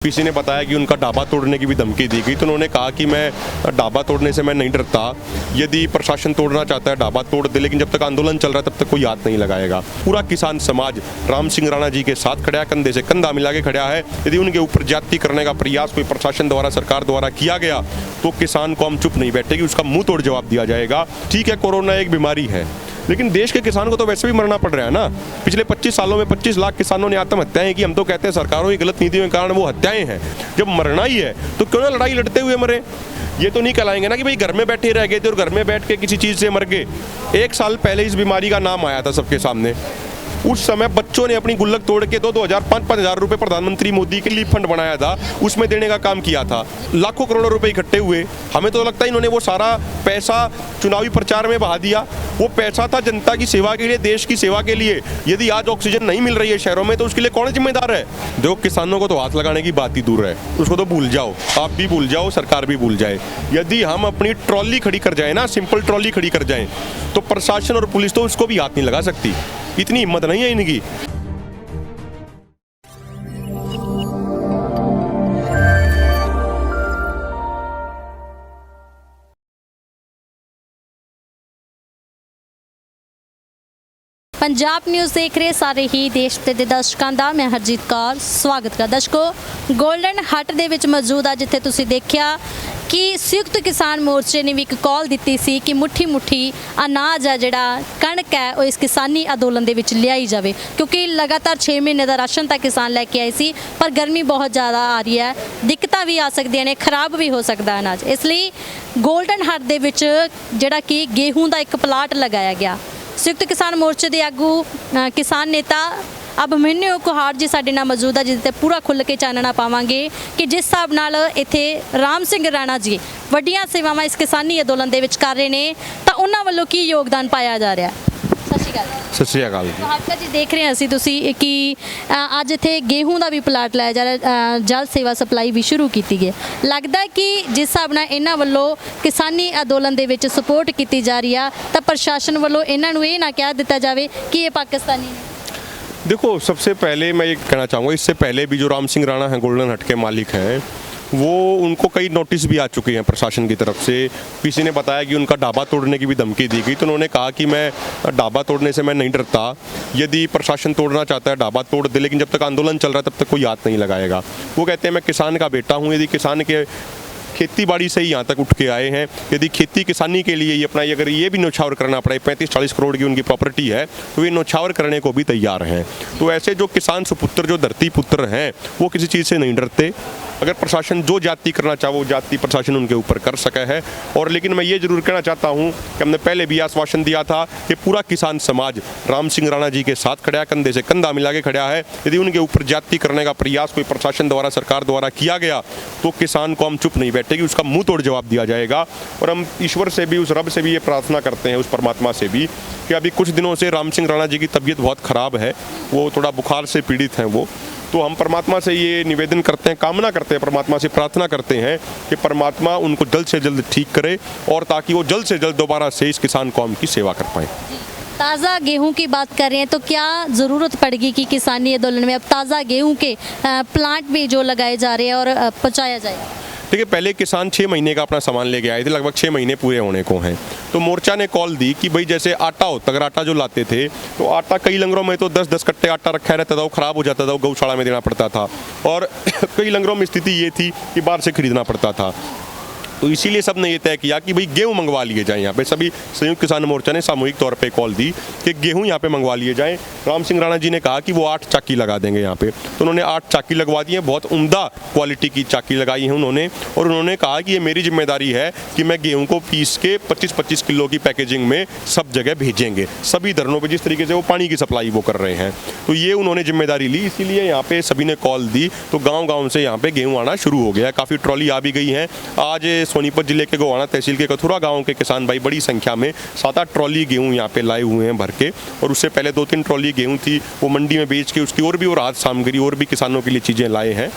किसी ने बताया कि उनका ढाबा तोड़ने की भी धमकी दी गई, तो उन्होंने कहा कि मैं ढाबा तोड़ने से मैं नहीं डरता। यदि प्रशासन तोड़ना चाहता है ढाबा तोड़ दे, लेकिन जब तक आंदोलन चल रहा है तब तक कोई हाथ नहीं लगाएगा। पूरा किसान समाज राम सिंह राणा जी के साथ खड़ा है, कंधे से कंधा मिला के खड़ा है। यदि उनके ऊपर ज्यादती करने का प्रयास कोई प्रशासन द्वारा, सरकार द्वारा किया गया तो किसान कौम चुप नहीं बैठेगी, उसका मुंह तोड़ जवाब दिया जाएगा। ठीक है, कोरोना एक बीमारी है, लेकिन देश के किसान को तो वैसे भी मरना पड़ रहा है ना। पिछले 25 सालों में 25 लाख किसानों ने आत्महत्याएं की। हम तो कहते हैं सरकारों की गलत नीतियों के कारण वो हत्याएं हैं। जब मरना ही है तो क्यों ना लड़ाई लड़ते हुए मरे। ये तो नहीं कहलाएंगे ना कि भाई घर में बैठे रह गए थे और घर में बैठ के किसी चीज़ से मर गए। 1 साल पहले इस बीमारी का नाम आया था सबके सामने। उस समय बच्चों ने अपनी गुल्लक तोड़ के 2,000 5,000 रुपए प्रधानमंत्री मोदी के लिए फंड बनाया था, उसमें देने का काम किया था। लाखों करोड़ों रुपए इकट्ठे हुए। हमें तो लगता है इन्होंने वो सारा पैसा चुनावी प्रचार में बहा दिया। वो पैसा था जनता की सेवा के लिए, देश की सेवा के लिए। यदि आज ऑक्सीजन नहीं मिल रही है शहरों में तो उसके लिए कौन जिम्मेदार है? देखो, किसानों को तो हाथ लगाने की बात ही दूर है, उसको तो भूल जाओ। आप भी भूल जाओ, सरकार भी भूल जाए। यदि हम अपनी ट्रॉली खड़ी कर जाए ना, सिंपल ट्रॉली खड़ी कर जाए, तो प्रशासन और पुलिस तो उसको भी हाथ नहीं लगा सकती। इतनी हिम्मत नहीं है इनकी। पंजाब न्यूज़ देख रहे सारे ही देश ਦੇ ਦਰਸ਼ਕਾਂ ਦਾ ਮੈਂ ਹਰਜੀਤ ਕੌਰ ਸਵਾਗਤ ਕਰਦਾ। ਦਰਸ਼ਕੋ, ਗੋਲਡਨ ਹੱਟ ਦੇ ਵਿੱਚ ਮੌਜੂਦ ਆ, ਜਿੱਥੇ ਤੁਸੀਂ ਦੇਖਿਆ ਕਿ ਸੰਯੁਕਤ ਕਿਸਾਨ ਮੋਰਚੇ ਨੇ ਵੀ ਇੱਕ ਕਾਲ ਦਿੱਤੀ ਸੀ ਕਿ ਮੁੱਠੀ ਅਨਾਜ ਆ, ਜਿਹੜਾ ਕਣਕ ਹੈ, ਉਹ ਇਸ ਕਿਸਾਨੀ ਅੰਦੋਲਨ ਦੇ ਵਿੱਚ ਲਿਆਈ ਜਾਵੇ, ਕਿਉਂਕਿ ਲਗਾਤਾਰ 6 ਮਹੀਨੇ ਦਾ ਰਾਸ਼ਨ ਤਾਂ ਕਿਸਾਨ ਲੈ ਕੇ ਆਏ ਸੀ, ਪਰ ਗਰਮੀ ਬਹੁਤ ਜ਼ਿਆਦਾ ਆ ਰਹੀ ਹੈ, ਦਿੱਕਤਾਂ ਵੀ ਆ ਸਕਦੀਆਂ ਨੇ, ਖਰਾਬ ਵੀ ਹੋ ਸਕਦਾ ਅਨਾਜ। ਇਸ ਲਈ ਗੋਲਡਨ ਹੱਟ ਦੇ ਵਿੱਚ ਜਿਹੜਾ ਕਿ ਗੇਹੂੰ ਦਾ ਇੱਕ ਪਲਾਟ ਲਗਾਇਆ ਗਿਆ। संयुक्त किसान मोर्चे के आगू किसान नेता अभिमन्यु कुहाड़ जी साडे नाल मौजूद है, जिसते पूरा खुल के चानना पावांगे कि जिस हिसाब नाल इत्थे राम सिंह राणा जी वड्डियां सेवावां इस किसानी अंदोलन दे विच कर रहे ने, तां उन्हां वल्लों की योगदान पाया जा रहा है। सत श्री अकाल जी। हादसा जी देख रहे हैं असीं तुसीं कि अज इत्थे गेहूं दा भी प्लाट लाया जा रहा, जल सेवा सप्लाई भी शुरू की गई। लगदा कि जिस हिसाब नाल इन्हां वल्लों किसानी अंदोलन दे विच सपोर्ट की जा रही है, तां प्रशासन वल्लों इन्हां नूं इह ना कह दित्ता जावे कि ये पाकिस्तानी ने। देखो, सबसे पहले मैं ये कहना चाहूँगा, इससे पहले भी जो राम सिंह राणा हैं, गोल्डन हट के मालिक हैं, वो उनको कई नोटिस भी आ चुके हैं प्रशासन की तरफ से। किसी ने बताया कि उनका ढाबा तोड़ने की भी धमकी दी गई, तो उन्होंने कहा कि मैं ढाबा तोड़ने से मैं नहीं डरता। यदि प्रशासन तोड़ना चाहता है ढाबा तोड़ दे, लेकिन जब तक आंदोलन चल रहा है तब तक कोई हाथ नहीं लगाएगा। वो कहते हैं मैं किसान का बेटा हूँ। यदि किसान के खेती बाड़ी से ही यहाँ तक उठ के आए हैं, यदि खेती किसानी के लिए ही अपना अगर ये भी न्यौछावर करना पड़े, 35-40 करोड़ की उनकी प्रॉपर्टी है, तो ये न्यौछावर करने को भी तैयार हैं। तो ऐसे जो किसान सुपुत्र, जो धरती पुत्र हैं, वो किसी चीज़ से नहीं डरते। अगर प्रशासन जो जाति करना चाहे वो जाति प्रशासन उनके ऊपर कर सका है। और लेकिन मैं ये जरूर कहना चाहता हूँ कि हमने पहले भी आश्वासन दिया था कि पूरा किसान समाज राम सिंह राणा जी के साथ खड़ा है, कंधे से कंधा मिला के खड़ा है। यदि उनके ऊपर ज्यादती करने का प्रयास कोई प्रशासन द्वारा, सरकार द्वारा किया गया तो किसान कौम चुप नहीं बैठेगी, उसका मुंह तोड़ जवाब दिया जाएगा। और हम ईश्वर से भी, उस रब से भी ये प्रार्थना करते हैं, उस परमात्मा से भी, कि अभी कुछ दिनों से राम सिंह राणा जी की तबीयत बहुत ख़राब है, वो थोड़ा बुखार से पीड़ित हैं वो। तो हम परमात्मा से ये निवेदन करते हैं, कामना करते हैं, परमात्मा से प्रार्थना करते हैं कि परमात्मा उनको जल्द से जल्द ठीक करे, और ताकि वो जल्द से जल्द दोबारा से इस किसान कौम की सेवा कर पाएँ। ताज़ा गेहूं की बात कर रहे हैं, तो क्या ज़रूरत पड़ेगी कि किसानी आंदोलन में अब ताज़ा गेहूं के प्लांट भी जो लगाए जा रहे हैं और पहुँचाया जाए? देखिए, पहले किसान 6 महीने का अपना सामान लेके आए थे, लगभग 6 महीने पूरे होने को हैं। तो मोर्चा ने कॉल दी कि भाई जैसे आटा होता, अगर आटा जो लाते थे तो आटा कई लंगरों में तो 10-10 कट्टे आटा रखा रहता था, वो ख़राब हो जाता था, वो गौशाला में देना पड़ता था। और कई लंगरों में स्थिति ये थी कि बाहर से खरीदना पड़ता था। तो इसीलिए सब ने ये तय किया कि भाई गेहूँ मंगवा लिए जाएँ। यहाँ पे सभी संयुक्त किसान मोर्चा ने सामूहिक तौर पे कॉल दी कि गेहूँ यहाँ पे मंगवा लिए जाएँ। राम सिंह राणा जी ने कहा कि वो 8 चाकी लगा देंगे यहाँ पे, तो उन्होंने 8 चाकी लगवा दी है। बहुत उम्दा क्वालिटी की चाकी लगाई है उन्होंने। और उन्होंने कहा कि ये मेरी जिम्मेदारी है कि मैं गेहूँ को पीस के 25-25 किलो की पैकेजिंग में सब जगह भेजेंगे, सभी धरनों पर, जिस तरीके से वो पानी की सप्लाई वो कर रहे हैं। तो ये उन्होंने जिम्मेदारी ली, इसीलिए यहाँ पे सभी ने कॉल दी। तो गाँव-गाँव से यहाँ पे गेहूँ आना शुरू हो गया, काफ़ी ट्रॉली आ भी गई हैं। आज सोनीपत जिले के गोवाना तहसील के कथुरा गांव के किसान भाई बड़ी संख्या में 7-8 ट्रॉली गेहूं यहाँ पे लाए हुए हैं भर के। और उससे पहले 2-3 ट्रॉली गेहूं थी, वो मंडी में बेच के उसकी और भी राहत सामग्री और भी किसानों के लिए चीज़ें लाए हैं।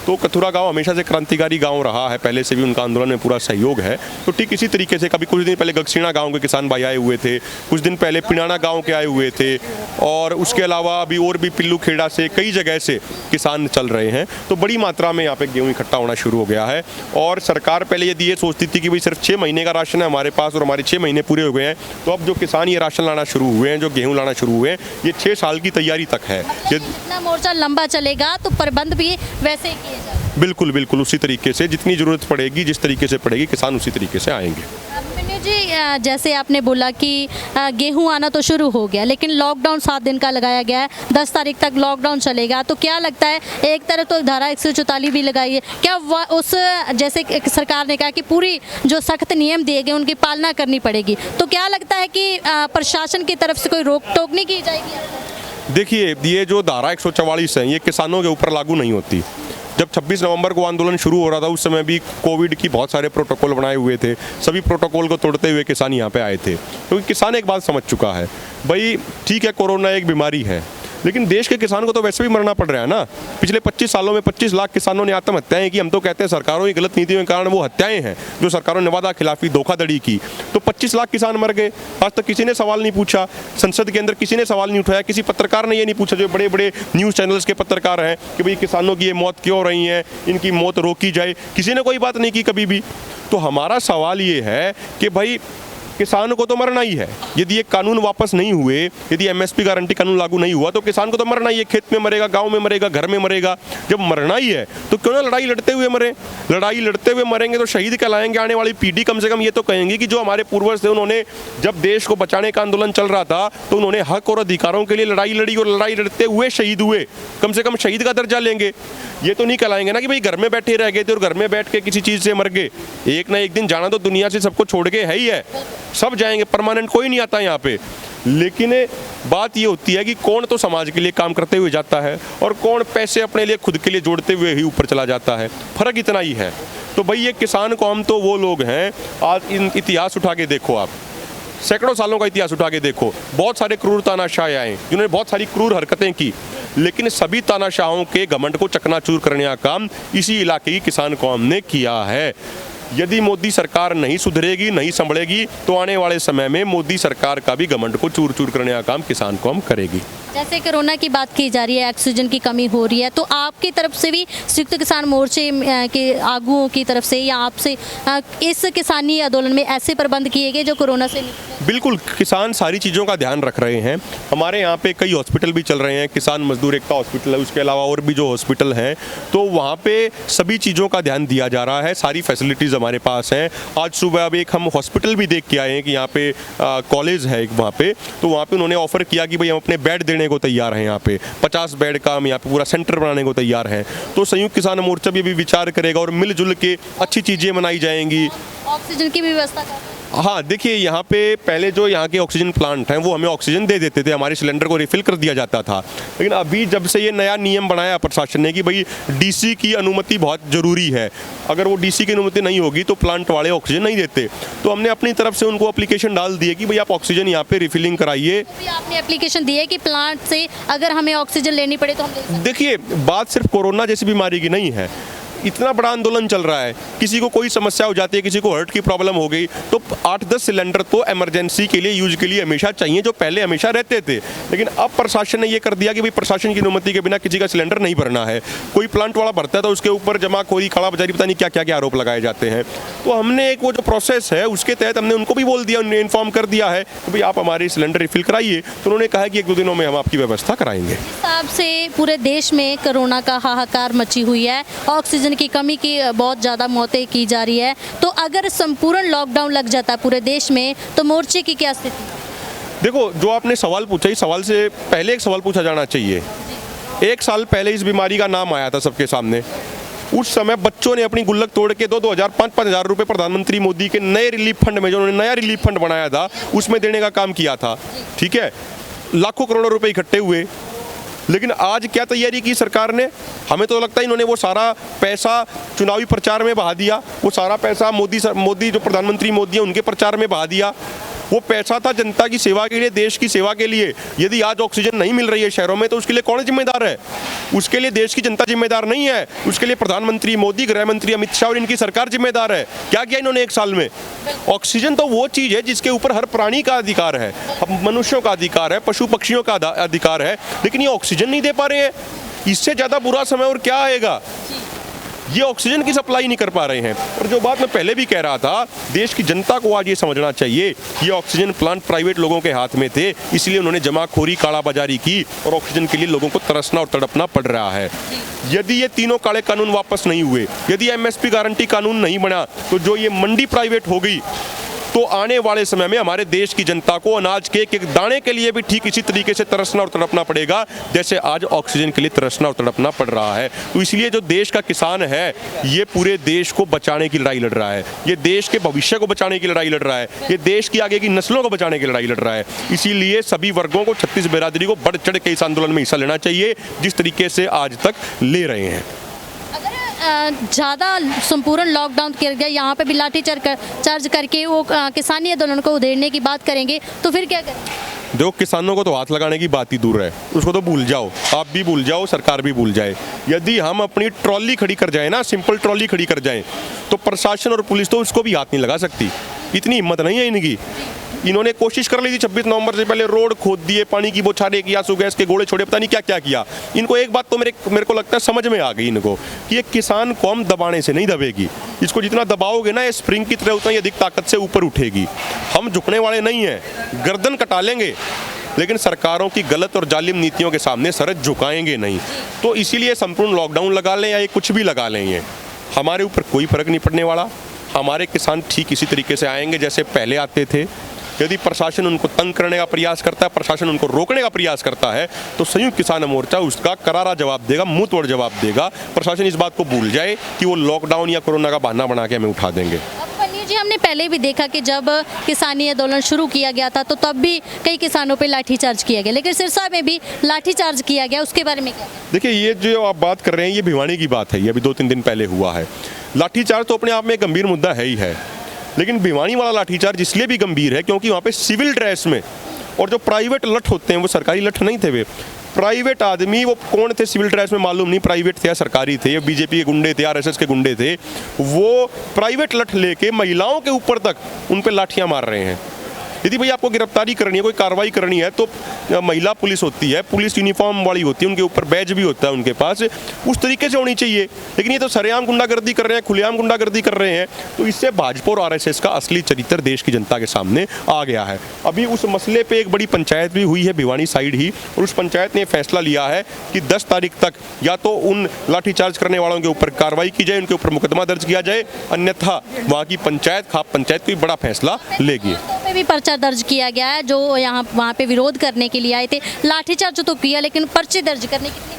तो कथुरा गांव हमेशा से क्रांतिकारी गांव रहा है, पहले से भी उनका आंदोलन में पूरा सहयोग है। तो ठीक इसी तरीके से कभी कुछ दिन पहले गगसीना गांव के किसान भाई आए हुए थे, कुछ दिन पहले पिनाना गांव के आए हुए थे, और उसके अलावा अभी और भी पिल्लू खेड़ा से कई जगह से किसान चल रहे हैं। तो बड़ी मात्रा में यहाँ पे गेहूँ इकट्ठा होना शुरू हो गया है। और सरकार पहले यदि ये सोचती थी कि भाई सिर्फ 6 महीने का राशन है हमारे पास और हमारे 6 महीने पूरे हो गए हैं, तो अब जो किसान ये राशन लाना शुरू हुए हैं, जो गेहूँ लाना शुरू हुए हैं, ये 6 साल की तैयारी तक है। जितना मोर्चा लंबा चलेगा तो प्रबंध भी वैसे ही किए जाएंगे। बिल्कुल बिल्कुल उसी तरीके से, जितनी ज़रूरत पड़ेगी, जिस तरीके से पड़ेगी, किसान उसी तरीके से आएंगे। अभिमन्यु जी, जैसे आपने बोला कि गेहूं आना तो शुरू हो गया, लेकिन लॉकडाउन 7 दिन का लगाया गया है, 10 तारीख तक लॉकडाउन चलेगा। तो क्या लगता है, एक तरफ तो धारा 144 भी लगाई है, क्या उस जैसे एक सरकार ने कहा कि पूरी जो सख्त नियम दिए गए उनकी पालना करनी पड़ेगी, तो क्या लगता है कि प्रशासन की तरफ से कोई रोक टोक नहीं की जाएगी? देखिए, ये जो धारा 144 है, ये किसानों के ऊपर लागू नहीं होती। जब 26 नवंबर को आंदोलन शुरू हो रहा था, उस समय भी कोविड की बहुत सारे प्रोटोकॉल बनाए हुए थे, सभी प्रोटोकॉल को तोड़ते हुए किसान यहाँ पे आए थे। क्योंकि किसान एक बात समझ चुका है, भाई ठीक है कोरोना एक बीमारी है, लेकिन देश के किसान को तो वैसे भी मरना पड़ रहा है ना। पिछले 25 सालों में 25 लाख किसानों ने आत्महत्याएं की। हम तो कहते हैं सरकारों की गलत नीतियों के कारण वो हत्याएं हैं जो सरकारों ने वादा खिलाफी धोखाधड़ी की। तो 25 लाख किसान मर गए, आज तक किसी ने सवाल नहीं पूछा, संसद के अंदर किसी ने सवाल नहीं उठाया, किसी पत्रकार ने ये नहीं पूछा, जो बड़े बड़े न्यूज़ चैनल्स के पत्रकार हैं, कि भाई किसानों की ये मौत क्यों हो रही है, इनकी मौत रोकी जाए, किसी ने कोई बात नहीं की कभी भी। तो हमारा सवाल ये है कि भाई किसान को तो मरना ही है। यदि ये कानून वापस नहीं हुए, यदि एमएसपी गारंटी कानून लागू नहीं हुआ, तो किसान को तो मरना ही है। खेत में मरेगा, गांव में मरेगा, घर में मरेगा। जब मरना ही है तो क्यों ना लड़ाई लड़ते हुए मरे। लड़ाई लड़ते हुए मरेंगे तो शहीद कहलाएंगे। आने वाली पीढ़ी कम से कम ये तो कहेंगी कि जो हमारे पूर्वज थे, उन्होंने जब देश को बचाने का आंदोलन चल रहा था तो उन्होंने हक और अधिकारों के लिए लड़ाई लड़ी और लड़ाई लड़ते हुए शहीद हुए, कम से कम शहीद का दर्जा लेंगे। ये तो नहीं कहलाएंगे ना कि भाई घर में बैठे रह गए थे और घर में बैठ के किसी चीज़ से मर गए। एक ना एक दिन जाना तो दुनिया से सबको छोड़ के है ही है, सब जाएंगे, परमानेंट कोई नहीं आता यहाँ पे। लेकिन बात ये होती है कि कौन तो समाज के लिए काम करते हुए जाता है और कौन पैसे अपने लिए खुद के लिए जोड़ते हुए ही ऊपर चला जाता है। फर्क इतना ही है। तो भाई ये किसान कौम तो वो लोग हैं, आज इन इतिहास उठा के देखो आप, सैकड़ों सालों का इतिहास उठा के देखो, बहुत सारे क्रूर तानाशाह आए जिन्होंने बहुत सारी क्रूर हरकतें की, लेकिन सभी तानाशाहों के घमंड को चकनाचूर करने का काम इसी इलाके की किसान कौम ने किया है। यदि मोदी सरकार नहीं सुधरेगी, नहीं संभलेगी, तो आने वाले समय में मोदी सरकार का भी घमंड को चूर चूर करने का काम किसान कौम करेगी। जैसे कोरोना की बात की जा रही है, ऑक्सीजन की कमी हो रही है, तो आपकी तरफ से भी संयुक्त किसान मोर्चे के आगुओं की तरफ से या आपसे इस किसानी आंदोलन में ऐसे प्रबंध किए गए जो कोरोना से बिल्कुल, किसान सारी चीज़ों का ध्यान रख रहे हैं। हमारे यहाँ पे कई हॉस्पिटल भी चल रहे हैं, किसान मजदूर एकता हॉस्पिटल है, उसके अलावा और भी जो हॉस्पिटल हैं, तो वहाँ पे सभी चीज़ों का ध्यान दिया जा रहा है। सारी फैसिलिटीज़ हमारे पास हैं। आज सुबह अब एक हम हॉस्पिटल भी देख के आए हैं कि यहाँ पे कॉलेज है एक वहाँ पे, तो वहाँ पे उन्होंने ऑफर किया कि भाई हम अपने बेड देने को तैयार हैं। यहाँ पे 50 बेड का हम यहाँ पे पूरा सेंटर बनाने को तैयार हैं। तो संयुक्त किसान मोर्चा भी विचार करेगा और मिलजुल के अच्छी चीज़ें बनाई जाएंगी। ऑक्सीजन की भी व्यवस्था हाँ, देखिए यहाँ पे पहले जो यहाँ के ऑक्सीजन प्लांट हैं वो हमें ऑक्सीजन दे देते थे, हमारे सिलेंडर को रिफिल कर दिया जाता था। लेकिन अभी जब से ये नया नियम बनाया प्रशासन ने कि भाई डीसी की अनुमति बहुत ज़रूरी है, अगर वो डीसी की अनुमति नहीं होगी तो प्लांट वाले ऑक्सीजन नहीं देते, तो हमने अपनी तरफ से उनको एप्लीकेशन डाल दी है कि भाई आप ऑक्सीजन यहाँ पे रिफिलिंग कराइए। आपने एप्लीकेशन दी है कि प्लांट से अगर हमें ऑक्सीजन लेनी पड़े तो हम ले सकते हैं। देखिए, बात सिर्फ कोरोना जैसी बीमारी की नहीं है, इतना बड़ा आंदोलन चल रहा है, किसी को कोई समस्या हो जाती है, किसी को हार्ट की प्रॉब्लम हो गई, तो 8-10 सिलेंडर तो इमरजेंसी के लिए यूज के लिए हमेशा चाहिए, जो पहले हमेशा रहते थे। लेकिन अब प्रशासन ने ये कर दिया कि भाई प्रशासन की अनुमति के बिना किसी का सिलेंडर नहीं भरना है। कोई प्लांट वाला भरता है तो उसके ऊपर जमाखोरी, खड़ा बजारी, पता नहीं क्या क्या आरोप लगाए जाते हैं। तो हमने एक वो जो प्रोसेस है उसके तहत हमने उनको भी बोल दिया, उन्हें इन्फॉर्म कर दिया है कि भाई आप हमारे सिलेंडर रिफिल कराइए। तो उन्होंने कहा कि 1-2 दिनों में हम आपकी व्यवस्था कराएंगे। इस हिसाब से पूरे देश में कोरोना का हाहाकार मची हुई है, ऑक्सीजन की कमी की बहुत ज़्यादा मौतें की जा रही है, तो अगर संपूर्ण लॉकडाउन लग जाता है पूरे देश में तो मोर्चे की क्या स्थिति? देखो, जो आपने सवाल पूछा, इस सवाल से पहले एक सवाल पूछा जाना चाहिए। 1 साल पहले इस बीमारी का नाम आया था सबके सामने, उस समय बच्चों ने अपनी गुल्लक तोड़ के 2-2 हज़ार 5-5 हज़ार रुपये प्रधानमंत्री मोदी के नए रिलीफ फंड में, जो उन्होंने नया रिलीफ फंड बनाया था, उसमें देने का काम किया था। ठीक है, लाखों करोड़ों रुपए इकट्ठे हुए। लेकिन आज क्या तैयारी की सरकार ने? हमें तो लगता है इन्होंने वो सारा पैसा चुनावी प्रचार में बहा दिया, वो सारा पैसा मोदी जो प्रधानमंत्री मोदी है उनके प्रचार में बहा दिया। वो पैसा था जनता की सेवा के लिए, देश की सेवा के लिए। यदि आज ऑक्सीजन नहीं मिल रही है शहरों में तो उसके लिए कौन जिम्मेदार है? उसके लिए देश की जनता जिम्मेदार नहीं है, उसके लिए प्रधानमंत्री मोदी, गृह मंत्री अमित शाह और इनकी सरकार जिम्मेदार है। क्या किया इन्होंने 1 साल में? ऑक्सीजन तो वो चीज है जिसके ऊपर हर प्राणी का अधिकार है, मनुष्यों का अधिकार है, पशु पक्षियों का अधिकार है, लेकिन ये ऑक्सीजन नहीं दे पा रहे हैं। इससे ज्यादा बुरा समय और क्या आएगा? ये ऑक्सीजन की सप्लाई नहीं कर पा रहे हैं। और जो बात मैं पहले भी कह रहा था, देश की जनता को आज ये समझना चाहिए ये ऑक्सीजन प्लांट प्राइवेट लोगों के हाथ में थे, इसलिए उन्होंने जमाखोरी, कालाबाजारी की और ऑक्सीजन के लिए लोगों को तरसना और तड़पना पड़ रहा है। यदि ये तीनों काले कानून वापस नहीं हुए, यदि एमएसपी गारंटी कानून नहीं बना, तो जो ये मंडी प्राइवेट हो गई, तो आने वाले समय में हमारे देश की जनता को अनाज के एक दाने के लिए भी ठीक इसी तरीके से तरसना और तड़पना पड़ेगा जैसे आज ऑक्सीजन के लिए तरसना और तड़पना पड़ रहा है। तो इसलिए जो देश का किसान है, ये पूरे देश को बचाने की लड़ाई लड़ रहा है, ये देश के भविष्य को बचाने की लड़ाई लड़ रहा है, ये देश की आगे की नस्लों को बचाने की लड़ाई लड़ रहा है। इसीलिए सभी वर्गों को, 36 बिरादरी को बढ़ चढ़ के इस आंदोलन में हिस्सा लेना चाहिए जिस तरीके से आज तक ले रहे हैं। ज़्यादा संपूर्ण लॉकडाउन कर गया, यहाँ पे भी लाठी चार्ज करके वो किसानी आंदोलन को उधेड़ने की बात करेंगे, तो फिर क्या करें? देखो, किसानों को तो हाथ लगाने की बात ही दूर है, उसको तो भूल जाओ, आप भी भूल जाओ, सरकार भी भूल जाए। यदि हम अपनी ट्रॉली खड़ी कर जाए ना, सिंपल ट्रॉली खड़ी कर जाए, तो प्रशासन और पुलिस तो उसको भी हाथ नहीं लगा सकती। इतनी हिम्मत नहीं है इनकी। इन्होंने कोशिश कर ली थी 26 नवंबर से पहले, रोड खोद दिए, पानी की बौछारें की, आंसू गैस के गोले छोड़े, पता नहीं क्या क्या किया। इनको एक बात तो मेरे को लगता है समझ में आ गई इनको कि ये किसान कौम दबाने से नहीं दबेगी। इसको जितना दबाओगे ना, ये स्प्रिंग की तरह उतना ही अधिक ताकत से ऊपर उठेगी। हम झुकने वाले नहीं हैं, गर्दन कटा लेंगे, लेकिन सरकारों की गलत और जालिम नीतियों के सामने सर झुकाएंगे नहीं। तो इसीलिए संपूर्ण लॉकडाउन लगा लें या ये कुछ भी लगा लें, ये हमारे ऊपर कोई फर्क नहीं पड़ने वाला। हमारे किसान ठीक इसी तरीके से आएंगे जैसे पहले आते थे। यदि प्रशासन उनको तंग करने का प्रयास करता है, प्रशासन उनको रोकने का प्रयास करता है, तो संयुक्त किसान मोर्चा उसका करारा जवाब देगा, मुंह तोड़ जवाब देगा। प्रशासन इस बात को भूल जाए कि वो लॉकडाउन या कोरोना का बहाना बना के हमें उठा देंगे। जी, हमने पहले भी देखा कि जब किसानी आंदोलन शुरू किया गया था तो तब भी कई किसानों पे लाठीचार्ज किया गया, लेकिन सिरसा में भी लाठीचार्ज किया गया, उसके बारे में क्या? देखिए, ये जो आप बात कर रहे हैं ये भिवानी की बात है, ये अभी 2-3 दिन पहले हुआ है। लाठीचार्ज तो अपने आप में एक गंभीर मुद्दा है ही है, लेकिन भिवानी वाला लाठीचार्ज इसलिए भी गंभीर है क्योंकि वहाँ पे सिविल ड्रेस में, और जो प्राइवेट लठ होते हैं वो सरकारी लठ नहीं थे, वे प्राइवेट आदमी, वो कौन थे सिविल ड्रेस में मालूम नहीं, प्राइवेट थे या सरकारी थे, या बीजेपी के गुंडे थे, आरएसएस के गुंडे थे, वो प्राइवेट लठ लेके महिलाओं के ऊपर तक उन पे लाठियां मार रहे हैं। यदि भाई आपको गिरफ्तारी करनी है, कोई कार्रवाई करनी है, तो महिला पुलिस होती है, पुलिस यूनिफॉर्म वाली होती है, उनके ऊपर बैज भी होता है उनके पास, उस तरीके से होनी चाहिए। लेकिन ये तो सरेआम गुंडागर्दी कर रहे हैं, खुलेआम गुंडागर्दी कर रहे हैं। तो इससे भाजपा और आरएसएस का असली चरित्र देश की जनता के सामने आ गया है। अभी उस मसले पे एक बड़ी पंचायत भी हुई है भिवानी साइड ही, और उस पंचायत ने फैसला लिया है कि 10 तारीख तक या तो उन लाठीचार्ज करने वालों के ऊपर कार्रवाई की जाए, उनके ऊपर मुकदमा दर्ज किया जाए, अन्यथा वहाँ की पंचायत, खाप पंचायत कोई बड़ा फैसला लेगी। भी पर्चा दर्ज किया गया है, जो यहाँ वहाँ पे विरोध करने के लिए आए थे। लाठीचार्ज तो किया, लेकिन पर्चे दर्ज करने कितनी?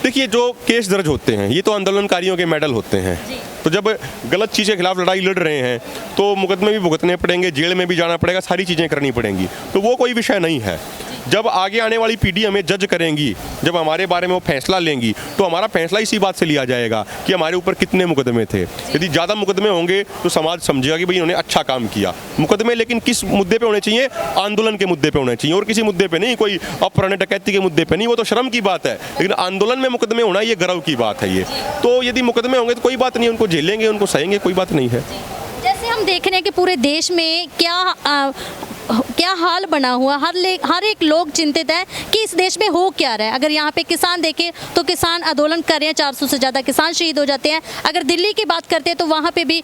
देखिए, जो केस दर्ज होते हैं ये तो आंदोलनकारियों के मेडल होते हैं, तो जब गलत चीज़ के खिलाफ लड़ाई लड़ रहे हैं तो मुकदमे भी भुगतने पड़ेंगे, जेल में भी जाना पड़ेगा, सारी चीज़ें करनी पड़ेंगी, तो वो कोई विषय नहीं है। जब आगे आने वाली पीढ़ी हमें जज करेंगी, जब हमारे बारे में वो फैसला लेंगी, तो हमारा फैसला इसी बात से लिया जाएगा कि हमारे ऊपर कितने मुकदमे थे। यदि ज़्यादा मुकदमे होंगे तो समाज समझेगा कि भाई इन्होंने अच्छा काम किया। मुकदमे लेकिन किस मुद्दे पे होने चाहिए? आंदोलन के मुद्दे पे होने चाहिए, और किसी मुद्दे पे नहीं, कोई अपहरण डकैती के मुद्दे पे नहीं, वो तो शर्म की बात है। लेकिन आंदोलन में मुकदमे होना ये गर्व की बात है। ये तो यदि मुकदमे होंगे तो कोई बात नहीं, उनको झेलेंगे, उनको सहेंगे, कोई बात नहीं है। जैसे हम देख रहे हैं कि पूरे देश में क्या हाल बना हुआ, हर एक लोग चिंतित है कि इस देश में हो क्या रहा है। अगर यहाँ पे किसान देखें तो किसान आंदोलन कर रहे हैं, 400 से ज़्यादा किसान शहीद हो जाते हैं। अगर दिल्ली की बात करते हैं तो वहाँ पे भी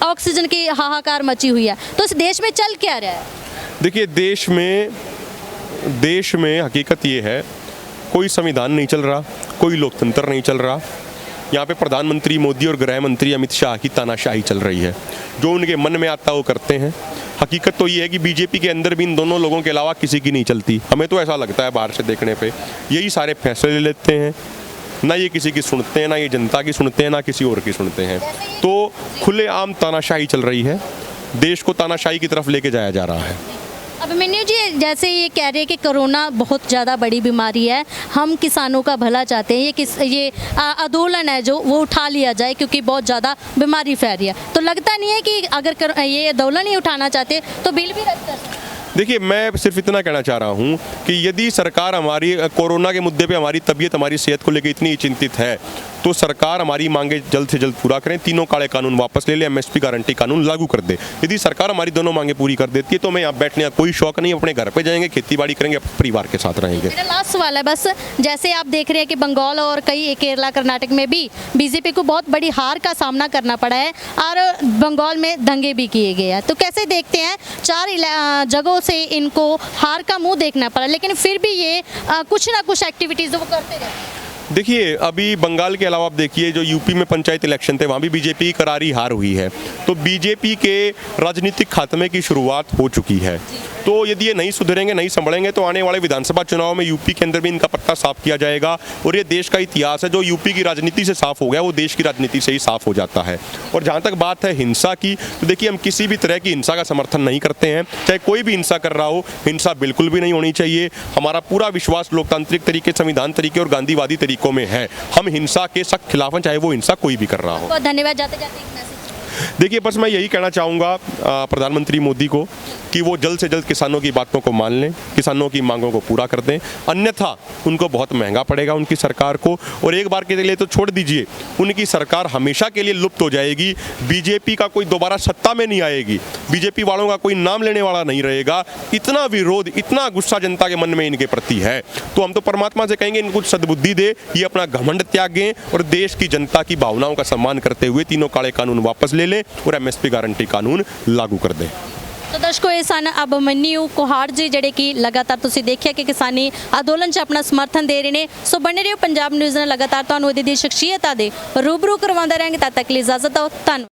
ऑक्सीजन की हाहाकार मची हुई है। तो इस देश में चल क्या रहा है? देखिए, देश में हकीकत ये है, कोई संविधान नहीं चल रहा, कोई लोकतंत्र नहीं चल रहा। यहाँ पे प्रधानमंत्री मोदी और गृह मंत्री अमित शाह की तानाशाही चल रही है, जो उनके मन में आता वो करते हैं। हकीकत तो ये है कि बीजेपी के अंदर भी इन दोनों लोगों के अलावा किसी की नहीं चलती। हमें तो ऐसा लगता है बाहर से देखने पे, यही सारे फैसले ले लेते हैं, ना ये किसी की सुनते हैं, ना ये जनता की सुनते हैं, ना किसी और की सुनते हैं। तो खुलेआम तानाशाही चल रही है, देश को तानाशाही की तरफ लेके जाया जा रहा है। अभिमन्यु जी, जैसे ये कह रहे हैं कि कोरोना बहुत ज़्यादा बड़ी बीमारी है, हम किसानों का भला चाहते हैं, ये आंदोलन है जो वो उठा लिया जाए क्योंकि बहुत ज़्यादा बीमारी फैल रही है, तो लगता नहीं है कि अगर ये आंदोलन ही उठाना चाहते तो बिल भी रद्द कर सकते? देखिए, मैं सिर्फ इतना कहना चाह रहा हूँ कि यदि सरकार हमारी कोरोना के मुद्दे पे हमारी तबीयत, हमारी सेहत को लेकर इतनी चिंतित है, तो सरकार हमारी मांगे जल्द से जल्द पूरा करें, तीनों काले कानून वापस ले ले, एमएसपी गारंटी कानून लागू कर दे। यदि सरकार हमारी दोनों मांगे पूरी कर देती है तो मैं यहाँ बैठने का कोई शौक नहीं, अपने घर पे जाएंगे, खेती बाड़ी करेंगे, अपने परिवार के साथ रहेंगे। मेरा लास्ट सवाल है बस, जैसे आप देख रहे हैं कि बंगाल और कई केरला, कर्नाटक में भी बीजेपी को बहुत बड़ी हार का सामना करना पड़ा है और बंगाल में दंगे भी किए गए हैं, तो कैसे देखते हैं? 4 जगहों से इनको हार का मुंह देखना पड़ा, लेकिन फिर भी ये कुछ ना कुछ एक्टिविटीज़ वो करते रहे। देखिए, अभी बंगाल के अलावा आप देखिए जो यूपी में पंचायत इलेक्शन थे वहाँ भी बीजेपी की करारी हार हुई है, तो बीजेपी के राजनीतिक खात्मे की शुरुआत हो चुकी है। तो यदि ये नहीं सुधरेंगे, नहीं संभलेंगे तो आने वाले विधानसभा चुनाव में यूपी के अंदर भी इनका पत्ता साफ किया जाएगा। और ये देश का इतिहास है, जो यूपी की राजनीति से साफ हो गया वो देश की राजनीति से ही साफ हो जाता है। और जहाँ तक बात है हिंसा की, तो देखिए हम किसी भी तरह की हिंसा का समर्थन नहीं करते हैं, चाहे कोई भी हिंसा कर रहा हो, हिंसा बिल्कुल भी नहीं होनी चाहिए। हमारा पूरा विश्वास लोकतांत्रिक तरीके, संविधान तरीके और गांधीवादी तरीकों में है। हम हिंसा के सख्त खिलाफ हैं, चाहे वो हिंसा कोई भी कर रहा हो। बहुत धन्यवाद। जाते जाते एक मैसेज। देखिए, बस मैं यही कहना चाहूँगा प्रधानमंत्री मोदी को कि वो जल्द से जल्द किसानों की बातों को मान लें, किसानों की मांगों को पूरा कर दें, अन्यथा उनको बहुत महंगा पड़ेगा उनकी सरकार को। और एक बार के लिए तो छोड़ दीजिए, उनकी सरकार हमेशा के लिए लुप्त हो जाएगी। बीजेपी का कोई दोबारा सत्ता में नहीं आएगी, बीजेपी वालों का कोई नाम लेने वाला नहीं रहेगा। इतना विरोध, इतना गुस्सा जनता के मन में इनके प्रति है, तो हम तो परमात्मा से कहेंगे इनको सद्बुद्धि दे, ये अपना घमंड त्यागें और देश की जनता की भावनाओं का सम्मान करते हुए तीनों काले कानून वापस ले लें और एमएसपी गारंटी कानून लागू कर दें। तो दर्शकों, ये सन अभिमन्यु कुहाड़ जी ਜਿਹੜੇ ਕਿ ਲਗਾਤਾਰ ਤੁਸੀਂ ਦੇਖਿਆ ਕਿ ਕਿਸਾਨੀ ਅੰਦੋਲਨ 'ਚ ਆਪਣਾ ਸਮਰਥਨ ਦੇ ਰਹੇ ਨੇ। ਸੋ ਬਣੇ ਰਹੋ ਪੰਜਾਬ ਨਿਊਜ਼ ਨਾਲ, ਲਗਾਤਾਰ ਤੁਹਾਨੂੰ ਇਹਦੀ ਸ਼ਖਸੀਅਤਾਂ ਦੇ ਰੂਬਰੂ ਕਰਵਾਉਂਦੇ ਰਹਾਂਗੇ। ਤਦ ਤੱਕ ਲਈ ਇਜਾਜ਼ਤ ਦਿਓ, ਧੰਨਵਾਦ।